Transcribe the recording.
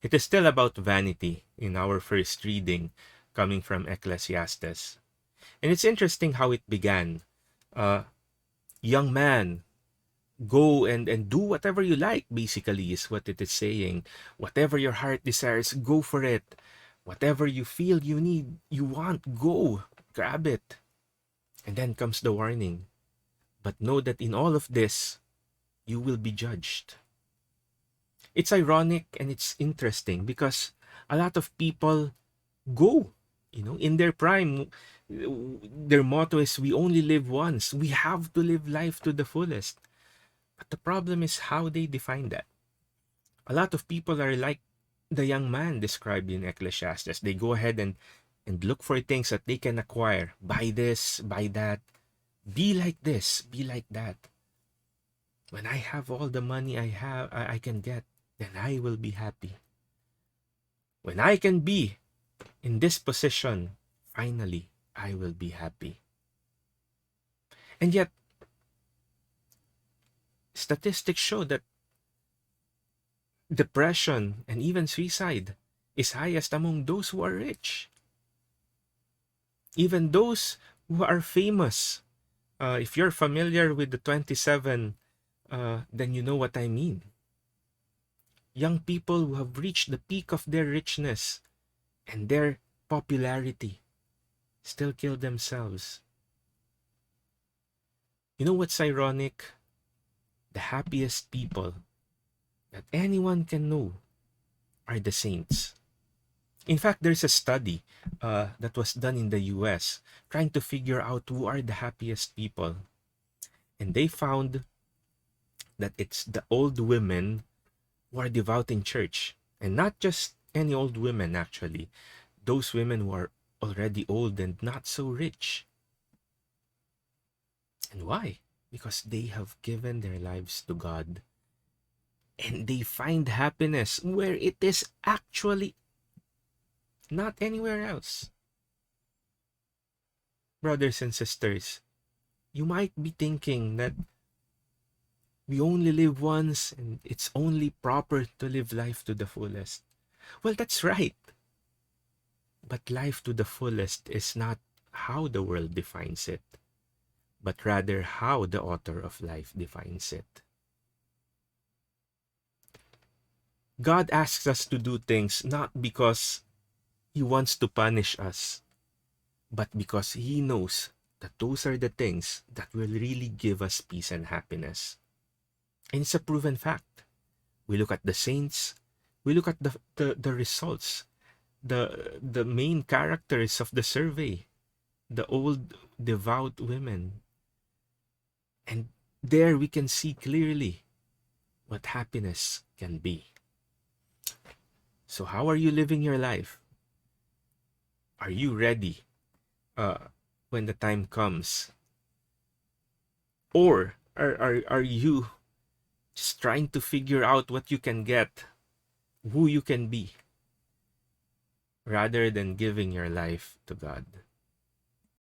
It is still about vanity in our first reading coming from Ecclesiastes. And it's interesting how it began. Uh, Young man, go and do whatever you like, basically, is what it is saying. Whatever your heart desires, go for it. Whatever you feel you need, you want, go. Grab it. And then comes the warning. But know that in all of this, you will be judged. It's ironic and it's interesting because a lot of people go, in their prime. Their motto is, we only live once. We have to live life to the fullest. But the problem is how they define that. A lot of people are like the young man described in Ecclesiastes. They go ahead and look for things that they can acquire. Buy this, buy that. Be like this, be like that. When I have all the money I can get, then I will be happy. When I can be in this position, finally, I will be happy. And yet, statistics show that depression and even suicide is highest among those who are rich. Even those who are famous. If you're familiar with the 27, then you know what I mean. Young people who have reached the peak of their richness and their popularity still kill themselves. You know what's ironic? The happiest people that anyone can know are the saints. In fact, there's a study that was done in the US trying to figure out who are the happiest people. And they found that it's the old women who are devout in church. And not just any old women, actually. Those women who are already old and not so rich. And why? Because they have given their lives to God. And they find happiness where it is actually not anywhere else. Brothers and sisters, you might be thinking that we only live once and it's only proper to live life to the fullest. Well, that's right. But life to the fullest is not how the world defines it, but rather how the author of life defines it. God asks us to do things not because He wants to punish us, but because He knows that those are the things that will really give us peace and happiness. And it's a proven fact. We look at the saints, we look at the results, the main characters of the survey, the old devout women. And there we can see clearly what happiness can be. So how are you living your life? Are you ready when the time comes? Or are you just trying to figure out what you can get, who you can be, rather than giving your life to God?